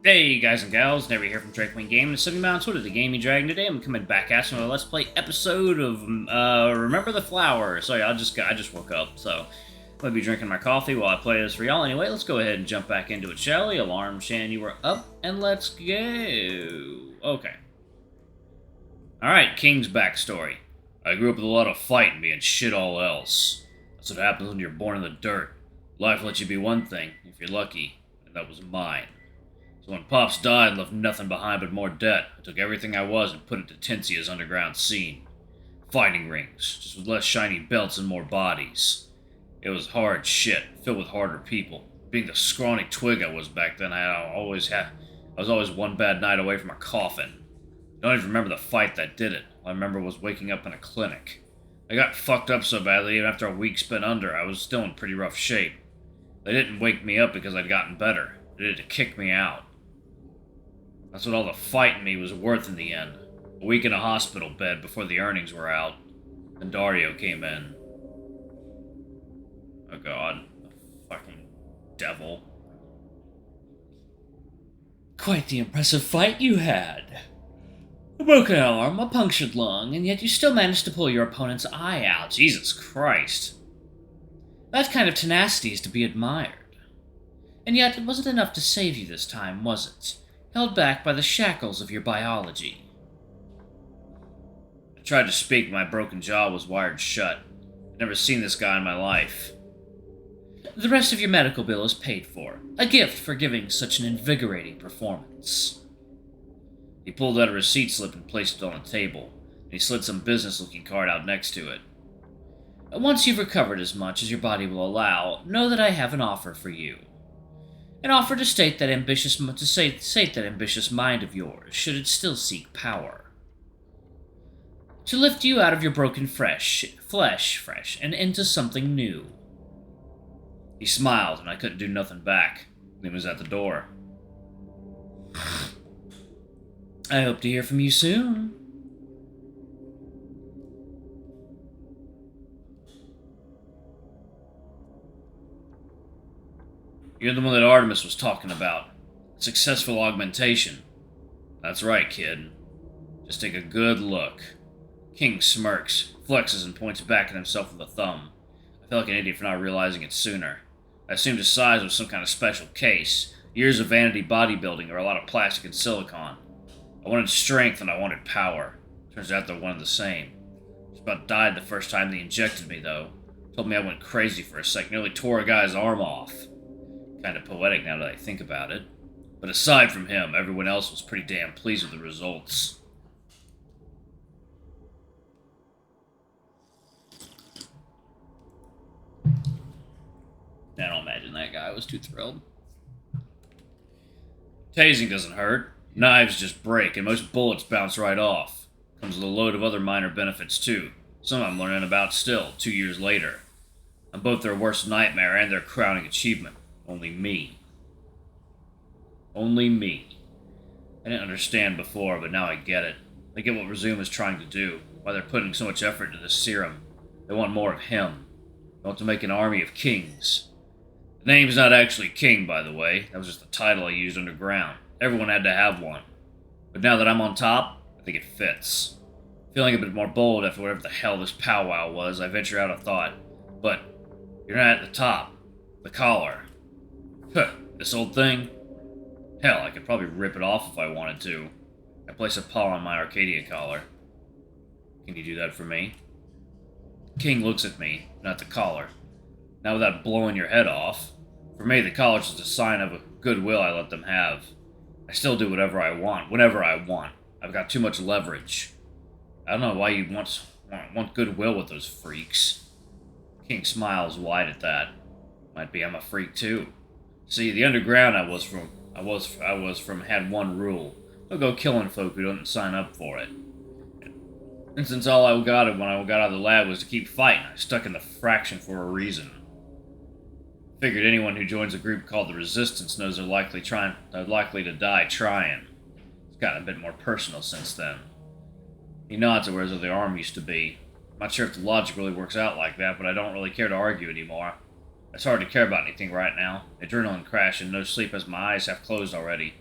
Hey guys and gals, Never here from Drakewing Game, and Sitting Mounts with the Gaming Dragon. Today I'm coming back at you with a Let's Play episode of Remember the Flower. So yeah, I just woke up, so I'm gonna be drinking my coffee while I play this for y'all. Anyway, let's go ahead and jump back into it, shall we? Alarm, Shan, you were up, and let's go. Okay. Alright, King's backstory. I grew up with a lot of fighting, being shit all else. That's what happens when you're born in the dirt. Life lets you be one thing, if you're lucky, and that was mine. So when Pops died and left nothing behind but more debt, I took everything I was and put it to Tensia's underground scene. Fighting rings, just with less shiny belts and more bodies. It was hard shit, filled with harder people. Being the scrawny twig I was back then, I was always one bad night away from a coffin. I don't even remember the fight that did it. All I remember was waking up in a clinic. I got fucked up so badly, even after a week spent under, I was still in pretty rough shape. They didn't wake me up because I'd gotten better. They did it to kick me out. That's what all the fighting me was worth in the end. A week in a hospital bed before the earnings were out. Then Dario came in. Oh god. The fucking devil. Quite the impressive fight you had. A broken arm, a punctured lung, and yet you still managed to pull your opponent's eye out. Jesus Christ. That kind of tenacity is to be admired. And yet it wasn't enough to save you this time, was it? Held back by the shackles of your biology. I tried to speak, but my broken jaw was wired shut. I'd never seen this guy in my life. The rest of your medical bill is paid for. A gift for giving such an invigorating performance. He pulled out a receipt slip and placed it on the table, and he slid some business-looking card out next to it. Once you've recovered as much as your body will allow, know that I have an offer for you. An offer to sate that ambitious mind of yours, should it still seek power. To lift you out of your broken flesh, and into something new. He smiled, and I couldn't do nothing back. He was at the door. I hope to hear from you soon. You're the one that Artemis was talking about. Successful augmentation. That's right, kid. Just take a good look. King smirks, flexes, and points back at himself with a thumb. I felt like an idiot for not realizing it sooner. I assumed his size was some kind of special case. Years of vanity bodybuilding or a lot of plastic and silicone. I wanted strength and I wanted power. Turns out they're one and the same. Just about died the first time they injected me, though. Told me I went crazy for a sec. Nearly tore a guy's arm off. Kind of poetic now that I think about it. But aside from him, everyone else was pretty damn pleased with the results. I don't imagine that guy was too thrilled. Tasing doesn't hurt. Knives just break, and most bullets bounce right off. Comes with a load of other minor benefits, too. Some I'm learning about still, 2 years later. I'm both their worst nightmare and their crowning achievement. Only me. Only me. I didn't understand before, but now I get it. I get what Resume is trying to do, why they're putting so much effort into this serum. They want more of him. They want to make an army of kings. The name's not actually King, by the way. That was just the title I used underground. Everyone had to have one. But now that I'm on top, I think it fits. Feeling a bit more bold after whatever the hell this powwow was, I venture out a thought. But you're not at the top. The collar. Huh, this old thing? Hell, I could probably rip it off if I wanted to. I place a paw on my Arcadia collar. Can you do that for me? King looks at me, not the collar. Not without blowing your head off. For me, the collar's just a sign of a goodwill I let them have. I still do whatever I want, whenever I want. I've got too much leverage. I don't know why you'd want goodwill with those freaks. King smiles wide at that. Might be I'm a freak too. See, the underground I was from had one rule. Don't go killing folk who don't sign up for it. And since all I got when I got out of the lab was to keep fighting, I stuck in the fraction for a reason. Figured anyone who joins a group called the Resistance knows they're likely to die trying. It's gotten a bit more personal since then. He nods at where the arm used to be. I'm not sure if the logic really works out like that, but I don't really care to argue anymore. It's hard to care about anything right now. Adrenaline crash and no sleep as my eyes half closed already.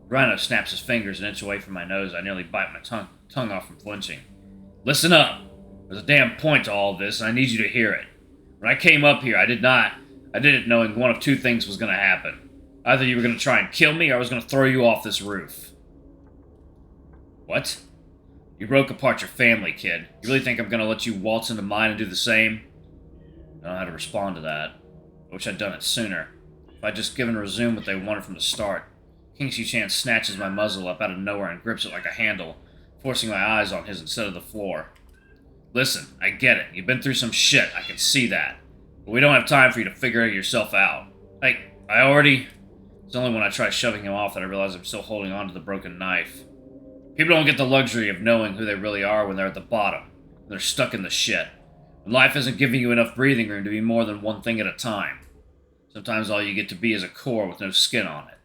Rhino snaps his fingers an inch away from my nose. I nearly bite my tongue off from flinching. Listen up. There's a damn point to all of this, and I need you to hear it. When I came up here, I did it knowing one of two things was going to happen. Either you were going to try and kill me, or I was going to throw you off this roof. What? You broke apart your family, kid. You really think I'm going to let you waltz into mine and do the same? I don't know how to respond to that. I wish I'd done it sooner. If I'd just given Resume what they wanted from the start. King Chan snatches my muzzle up out of nowhere and grips it like a handle, forcing my eyes on his instead of the floor. Listen, I get it. You've been through some shit. I can see that. But we don't have time for you to figure it yourself out. I already... It's only when I try shoving him off that I realize I'm still holding on to the broken knife. People don't get the luxury of knowing who they really are when they're at the bottom. When they're stuck in the shit. When life isn't giving you enough breathing room to be more than one thing at a time. Sometimes all you get to be is a core with no skin on it.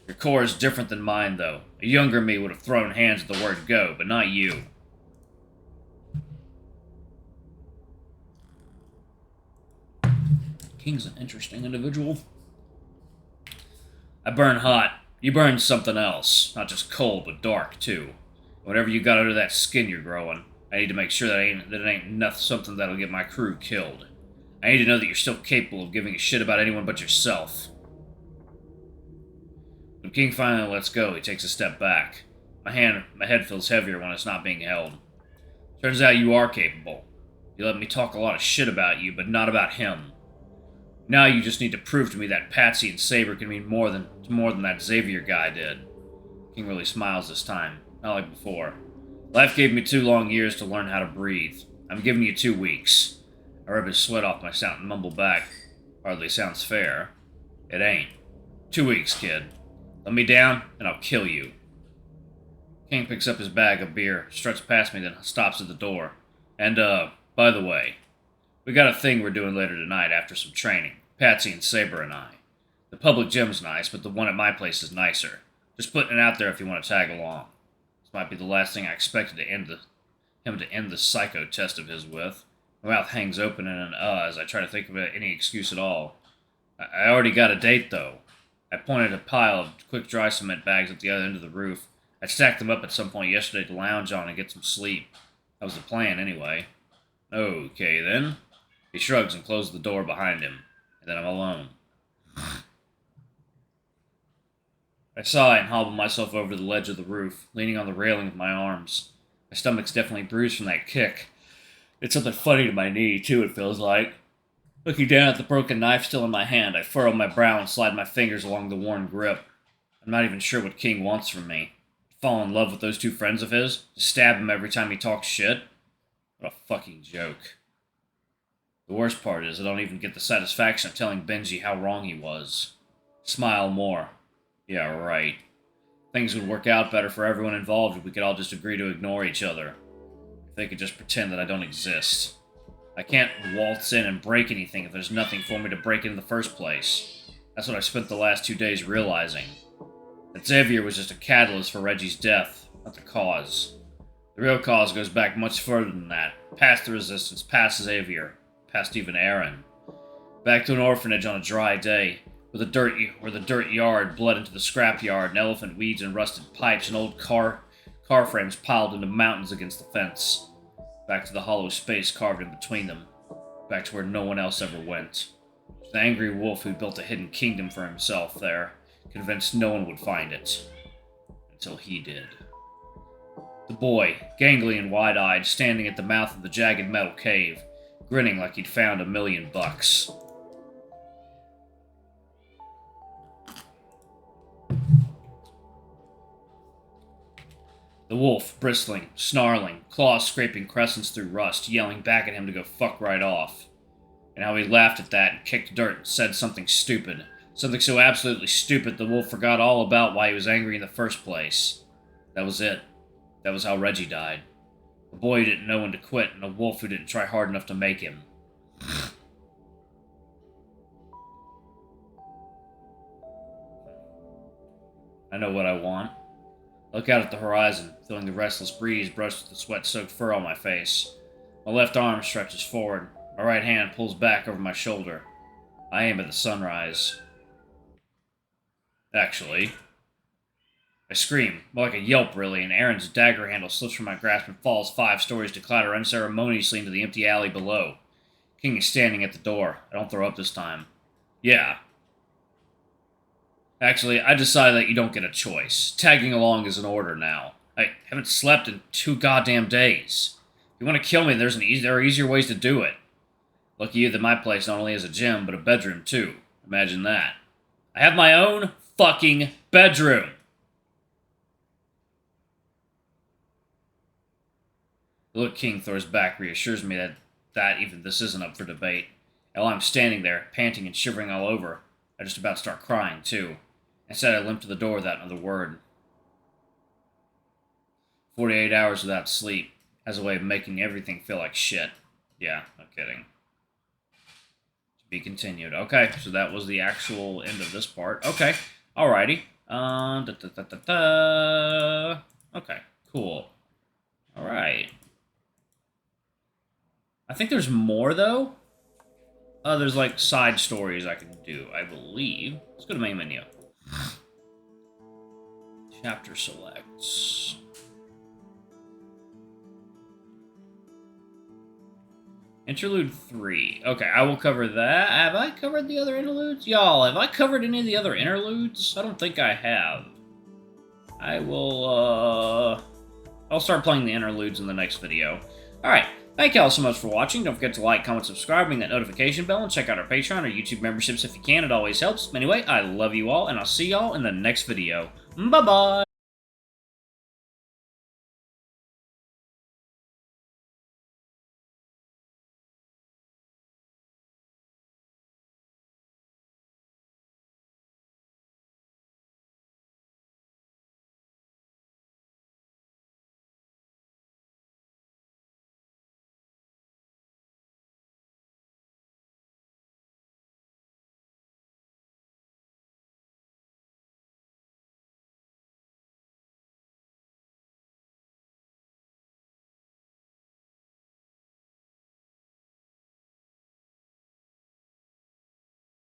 Your core is different than mine, though. A younger me would have thrown hands at the word go, but not you. King's an interesting individual. I burn hot. You burn something else. Not just cold, but dark, too. Whatever you got under that skin you're growing, I need to make sure that it ain't something that'll get my crew killed. I need to know that you're still capable of giving a shit about anyone but yourself. When King finally lets go, he takes a step back. My head feels heavier when it's not being held. Turns out you are capable. You let me talk a lot of shit about you, but not about him. Now you just need to prove to me that Patsy and Saber can mean more than that Xavier guy did. King really smiles this time, not like before. Life gave me 2 long years to learn how to breathe. I'm giving you 2 weeks. I rub his sweat off my sound and mumble back. Hardly sounds fair. It ain't. 2 weeks, kid. Let me down, and I'll kill you. King picks up his bag of beer, struts past me, then stops at the door. And, by the way, we got a thing we're doing later tonight after some training. Patsy and Saber and I. The public gym's nice, but the one at my place is nicer. Just putting it out there if you want to tag along. This might be the last thing I expected him to end the psycho test of his with. My mouth hangs open in an as I try to think of any excuse at all. I already got a date, though. I pointed a pile of quick dry cement bags at the other end of the roof. I stacked them up at some point yesterday to lounge on and get some sleep. That was the plan, anyway. Okay, then. He shrugs and closes the door behind him. And then I'm alone. I sigh and hobble myself over to the ledge of the roof, leaning on the railing with my arms. My stomach's definitely bruised from that kick. It's something funny to my knee, too, it feels like. Looking down at the broken knife still in my hand, I furrow my brow and slide my fingers along the worn grip. I'm not even sure what King wants from me. Fall in love with those 2 friends of his? To stab him every time he talks shit? What a fucking joke. The worst part is I don't even get the satisfaction of telling Benji how wrong he was. Smile more. Yeah, right. Things would work out better for everyone involved if we could all just agree to ignore each other. If they could just pretend that I don't exist. I can't waltz in and break anything if there's nothing for me to break in the first place. That's what I spent the last 2 days realizing. That Xavier was just a catalyst for Reggie's death, not the cause. The real cause goes back much further than that. Past the Resistance, past Xavier, past even Aaron. Back to an orphanage on a dry day, where the dirt yard bled into the scrap yard, and elephant weeds and rusted pipes and old car frames piled into mountains against the fence. Back to the hollow space carved in between them. Back to where no one else ever went. The angry wolf who built a hidden kingdom for himself there, convinced no one would find it. Until he did. The boy, gangly and wide-eyed, standing at the mouth of the jagged metal cave, grinning like he'd found $1 million. The wolf, bristling, snarling, claws scraping crescents through rust, yelling back at him to go fuck right off. And how he laughed at that and kicked dirt and said something stupid. Something so absolutely stupid the wolf forgot all about why he was angry in the first place. That was it. That was how Reggie died. A boy who didn't know when to quit, and a wolf who didn't try hard enough to make him. I know what I want. I look out at the horizon, feeling the restless breeze brush with the sweat-soaked fur on my face. My left arm stretches forward. My right hand pulls back over my shoulder. I aim at the sunrise. Actually, I scream, more like a yelp really, and Aaron's dagger handle slips from my grasp and falls 5 stories to clatter unceremoniously into the empty alley below. King is standing at the door. I don't throw up this time. Yeah. Actually, I decided that you don't get a choice. Tagging along is an order now. I haven't slept in 2 goddamn days. If you want to kill me, there are easier ways to do it. Lucky you that my place not only has a gym, but a bedroom too. Imagine that. I have my own fucking bedroom! The look King throws back reassures me that even this isn't up for debate. While I'm standing there, panting and shivering all over, I just about start crying, too. Instead, I limp to the door without another word. 48 hours without sleep has a way of making everything feel like shit. Yeah, no kidding. To be continued. Okay, so that was the actual end of this part. Okay, alrighty. Okay, cool. Alright. I think there's more, though. There's, like, side stories I can do, I believe. Let's go to main menu. Chapter selects. Interlude 3. Okay, I will cover that. Have I covered the other interludes? Y'all, have I covered any of the other interludes? I don't think I have. I will, I'll start playing the interludes in the next video. Alright. Thank y'all so much for watching. Don't forget to like, comment, subscribe, ring that notification bell, and check out our Patreon or YouTube memberships if you can. It always helps. Anyway, I love you all, and I'll see y'all in the next video. Bye-bye!